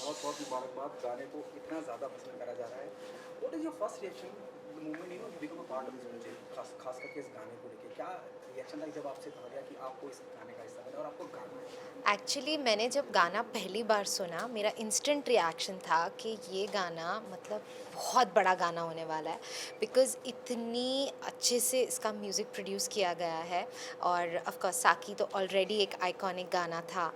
बहुत बहुत मुबारकबाद, गाने को इतना ज़्यादा पसंद करा जा रहा है। What is your first reaction the moment you know you become a part of this project, खास करके इस गाने को लेके क्या रिएक्शन था जब आपसे कहा गया कि आपको इस गाने का हिस्सा बना और आपको गाना है? एक्चुअली मैंने जब गाना पहली बार सुना मेरा इंस्टेंट रिएक्शन था कि ये गाना मतलब बहुत बड़ा गाना होने वाला है, बिकॉज़ इतनी अच्छे से इसका म्यूज़िक प्रोड्यूस किया गया है। और ऑफ कोर्स साकी तो ऑलरेडी एक आइकॉनिक गाना था।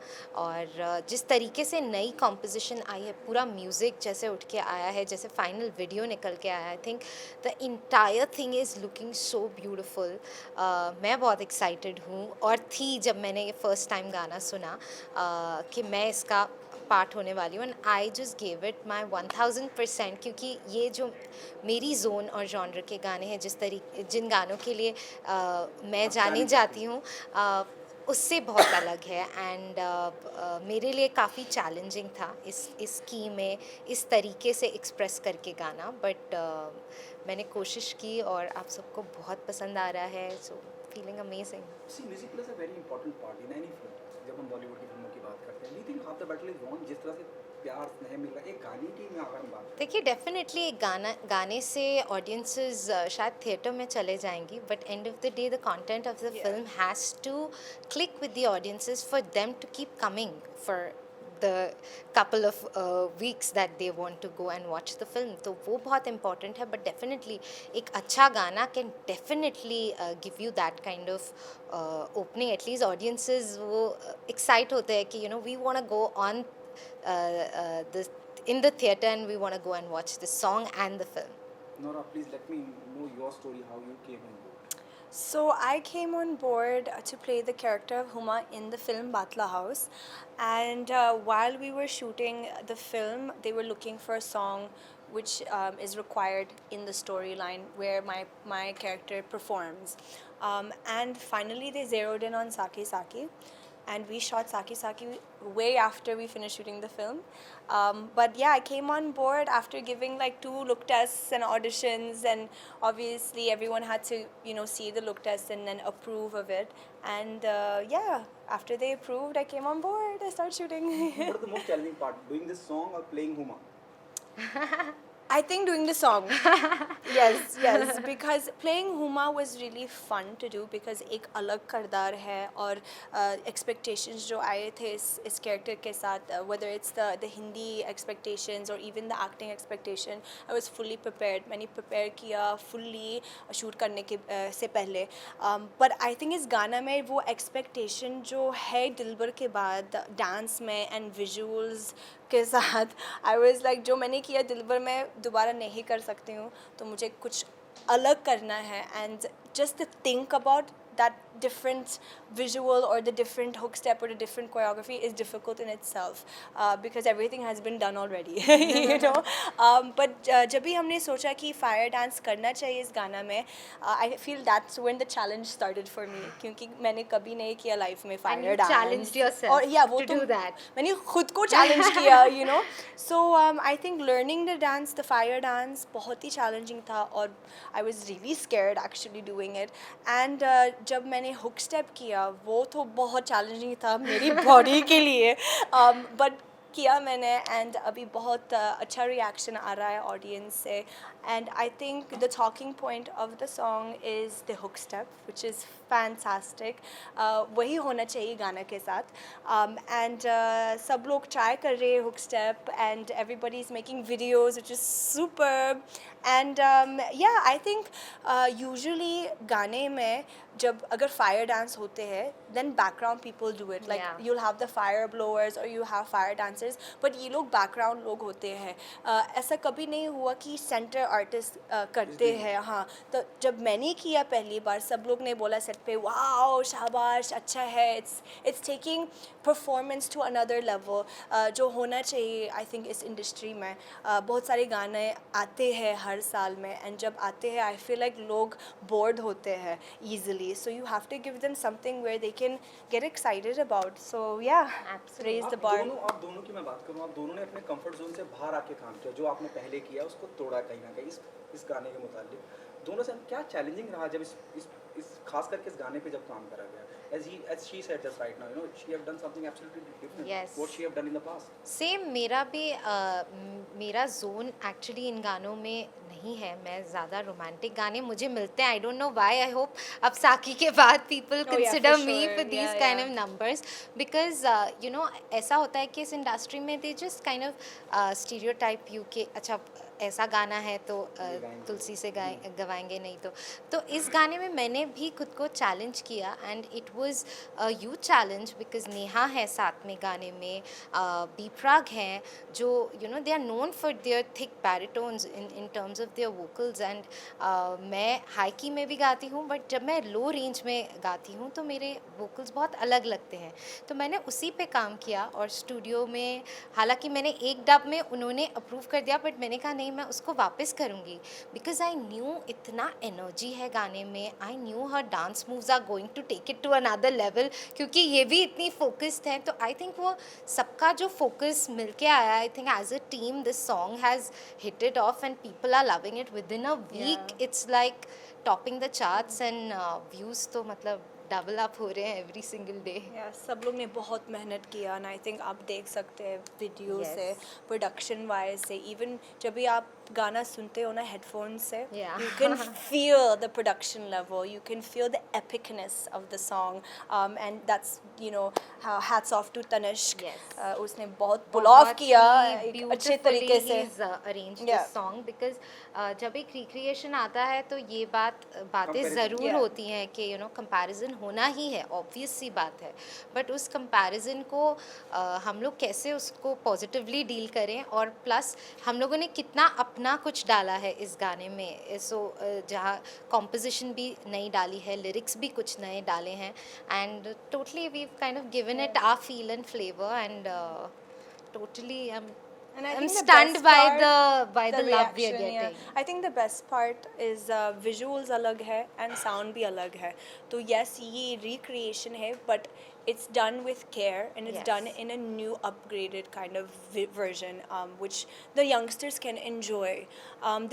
और जिस तरीके से नई कॉम्पोजिशन आई है, पूरा म्यूज़िक जैसे उठ के आया है, जैसे फाइनल वीडियो निकल के आया है, I think the entire thing is looking so beautiful. मैं बहुत एक्साइटेड हूँ और थी जब मैंने ये फर्स्ट टाइम गाना सुना कि मैं इसका पार्ट होने वाली हूँ। And I just gave it my 1000%, क्योंकि ये जो मेरी जोन और जॉनर के गाने हैं, जिन गानों के लिए मैं आप जानी जानी जाती जाती हैं। हूँ, उससे बहुत अलग है। एंड मेरे लिए काफ़ी चैलेंजिंग था इस की में इस तरीके से एक्सप्रेस करके गाना, बट मैंने कोशिश की और आप सबको बहुत पसंद आ रहा है, so feeling amazing. See music plays a very important part in any film. जब हम बॉलीवुड की फिल्मों की बात करते हैं, we think half the battle is won. जिस तरह से प्यार स्नेह मिल रहा है एक गाने की में अगर हम बात करें देखिए, डेफिनेटली एक गाने से ऑडियंसेस शायद थिएटर में चले जाएंगी, but end of the day the content of the Yeah. Film has to click with the audiences for them to keep coming for the couple of weeks that they want to go and watch the film, तो वो बहुत important है। But definitely एक अच्छा गाना can definitely give you that kind of opening. At least audiences वो excite होते हैं कि we want to go on the in the theater, and we want to go and watch the song and the film. Nora, please let me know your story, how you came on board. So I came on board to play the character of Huma in the film Batla House, and while we were shooting the film, they were looking for a song which is required in the storyline where my character performs, and finally they zeroed in on Saki Saki, and we shot Saki Saki way after we finished shooting the film. But yeah, I came on board after giving like 2 look tests and auditions, and obviously everyone had to see the look test and then approve of it. And yeah, after they approved, I came on board. I started shooting. What is the most challenging part, doing this song or playing Huma? I think doing the song. yes, because playing Huma was really fun to do because एक अलग करदार है और expectations जो आए थे इस character के साथ, whether it's the Hindi expectations or even the acting expectation, I was fully prepared. मैंने prepare किया fully shoot करने के से पहले. But I think इस गाना में वो expectation जो है दिलबर के बाद dance में and visuals के साथ, आई वॉज लाइक जो मैंने किया दिलबर में दोबारा नहीं कर सकती हूँ, तो मुझे कुछ अलग करना है. And just think about that different visual or the different hook step or the different choreography is difficult in itself, because everything has been done already. you know. But जब भी हमने सोचा कि fire dance करना चाहिए इस गाना में, I feel that's when the challenge started for me, क्योंकि मैंने कभी नहीं किया लाइफ में And fire you dance. challenged yourself और yeah, वो to तो do that. मैंने खुद को challenge किया, you know. So I think learning the dance, the fire dance, बहुत ही challenging था और I was really scared actually doing it. And जब मैंने हुक स्टेप किया वो तो बहुत चैलेंजिंग था मेरी बॉडी के लिए, बट किया मैंने एंड अभी बहुत अच्छा रिएक्शन आ रहा है ऑडियंस से. And I think the talking point of the song is the hook step which is fantastic. वही होना चाहिए गाना के साथ. एंड सब लोग ट्राई कर रहे हैं hook step and everybody is making videos which is super. And या आई थिंक यूजुअली गाने में जब अगर फायर डांस होते हैं then background people do it, like Yeah. you'll have the fire blowers or you have fire dancers, but ये लोग background लोग होते हैं. ऐसा कभी नहीं हुआ कि सेंटर आर्टिस्ट करते हैं. हाँ, तो जब मैंने किया पहली बार सब लोग ने बोला सेट पे वाओ शाबाश अच्छा है. It's taking performance to another level जो होना चाहिए आई थिंक इस इंडस्ट्री में. बहुत सारे गाने आते हैं हर साल में एंड जब आते हैं आई फील लाइक लोग बोर्ड होते हैं easily, so you have to give them something where they can get excited about. So yeah, Absolutely. raise the आप bar. दोनों की मैं बात करूँ, आप दोनों ने अपने कंफर्ट जोन से बाहर आके काम किया. जो आपने पहले किया उसको तोड़ा कहीं ना कहीं इस गाने के मुताबिक. दोनों से क्या चैलेंजिंग रहा जब इस खास करके इस गाने पे जब काम करा गया, as she said just right now, you know, she have done something absolutely different. Yes. What she have done in the past. Same मेरा भी मेरा जोन एक्चुअली इन गानों में नहीं है. मैं ज़्यादा रोमांटिक गाने मुझे मिलते हैं. I don't know why. I hope अब साकी के बाद people yeah, consider for me sure. For these Yeah, kind yeah. Of numbers because you know ऐसा होता है कि इस इंडस्ट्री में they just kind of stereotype you के अच्छा ऐसा गाना है तो गाएंगे। तुलसी से गवाएंगे नहीं तो इस गाने में मैंने भी खुद को चैलेंज किया and it was a huge challenge because Neha है साथ में गाने में. बीप्राग हैं जो you know they are known for their thick baritones in terms of their vocals and मैं हाई की में भी गाती हूँ बट जब मैं लो रेंज में गाती हूँ तो मेरे वोकल्स बहुत अलग लगते हैं. तो मैंने उसी पे काम किया और स्टूडियो में हालांकि मैंने एक डब में उन्होंने अप्रूव कर दिया बट मैंने कहा नहीं मैं उसको वापस करूँगी बिकॉज आई न्यू इतना एनर्जी है गाने में. I knew her dance moves are going to take it to another level क्योंकि ये भी इतनी फोकस्ड है. तो आई थिंक वो सबका जो फोकस मिलके आया I think as a team this song has hit it off and people are loving it within a week. It's like topping the charts and views तो मतलब double up हो रहे हैं एवरी सिंगल डे. सब लोग ने बहुत मेहनत किया एंड आई थिंक आप देख सकते हैं वीडियो Yes. से प्रोडक्शन वाइज से इवन जब भी आप गाना सुनते हो ना हेडफोन से Yeah. You can feel the production level you can feel the epicness of the song and that's you know hats off to Tanishk. Yes. उसने बहुत पुल ऑफ किया बहुत ही एक अच्छे तरीके से. Arrange Yeah. This song because जब एक रिक्रिएशन आता है तो ये बातें Comparison. ज़रूर Yeah. होती हैं कि यू नो कंपैरिजन होना ही है ऑब्वियस सी बात है बट उस कंपैरिजन को हम लोग कैसे उसको पॉजिटिवली डील करें और प्लस हम लोगों ने कितना अपना कुछ डाला है इस गाने में. सो जहाँ कॉम्पोजिशन भी नई डाली है लिरिक्स भी कुछ नए डाले हैं and totally we kind of given it our feel and flavour and totally And I I'm think the stunned best by part, the love we are reaction, yeah. getting. I think the best part is visuals अलग है and sound भी अलग है. तो yes ये recreation है but it's done with care and it's Yes. done in a new upgraded kind of version which the youngsters can enjoy.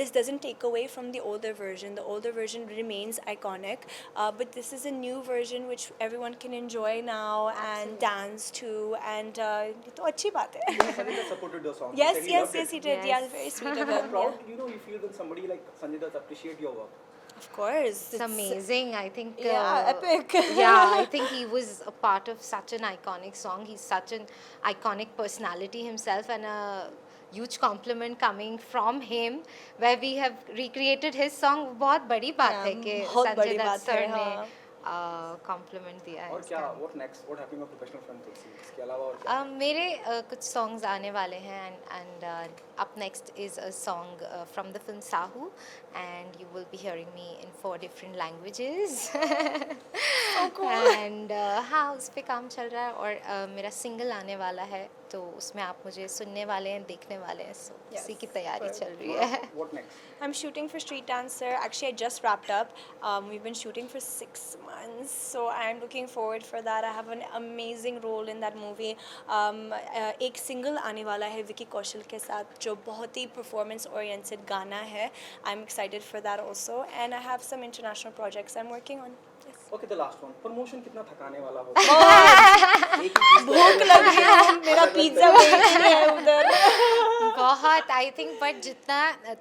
This doesn't take away from the older version. The older version remains iconic but this is a new version which everyone can enjoy now and dance to and ये तो अच्छी बात है. Sanjay Dutt supported the song. Yes, He said he yes, loved yes, it. he did. Yes. Yeah, very sweet of How him. proud Yeah. you know you feel when somebody like Sanjay Dutt appreciate your work. Of course. It's amazing. I think. Yeah, epic. Yeah, I think he was a part of such an iconic song. He's such an iconic personality himself, and a huge compliment coming from him, where we have recreated his song. बहुत बड़ी बात है कि बहुत संजय बड़ी दत्त बात sir है, ने हाँ. कॉम्प्लीमेंट दिया है और इस क्या गाने में. what next? What happening of professional film तुलसी? इसके अलावा और क्या? मेरे कुछ सॉन्ग्स आने वाले हैं and up next is a song from the film Sahu and you will be hearing me in 4 different languages and हाँ उस पर काम चल रहा है और मेरा सिंगल आने वाला है तो उसमें आप मुझे सुनने वाले हैं देखने वाले हैं सो Yes, उसी की तैयारी sure. चल रही है. What next? I'm shooting for Street Dancer. Actually, I just wrapped up. We've been shooting for 6 months, so I'm looking forward for that. I have an amazing role in that movie. एक single आने वाला है विकी कौशल के साथ जो बहुत ही performance oriented गाना है. I'm excited for that also, and I have some international projects I'm working on. Yes. Okay, the last one. Promotion कितना थकाने वाला होता है? एक ही चीज़ को भूख लगी है मेरा पिज्जा वेट है उधर. बहुत आई थिंक बट जितना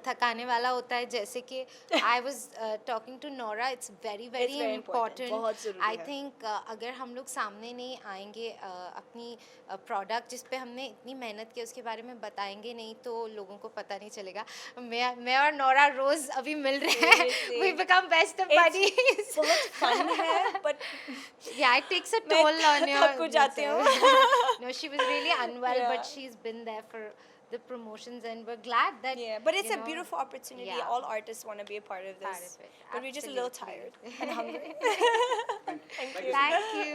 थकाने वाला होता है जैसे कि I was talking to Nora it's very very very important, important. बहुत ज़रूरी आई है. थिंक अगर हम लोग सामने नहीं आएंगे अपनी प्रोडक्ट जिस पे हमने इतनी मेहनत की उसके बारे में बताएंगे नहीं तो लोगों को पता नहीं चलेगा. मैं और नोरा रोज़ अभी मिल रहे हैं. Seriously. We become best of buddies. बहुत फन है but Yeah, it takes a मैं toll on your. थक जाती हूँ. No, she was really unwell, Yeah. but she's been there for the promotions, and we're glad that. Yeah, but it's you a know, beautiful opportunity. yeah. All artists want to be a part of Part this. of it. But we're just a little Absolutely. tired and hungry. Thank you. Thank you.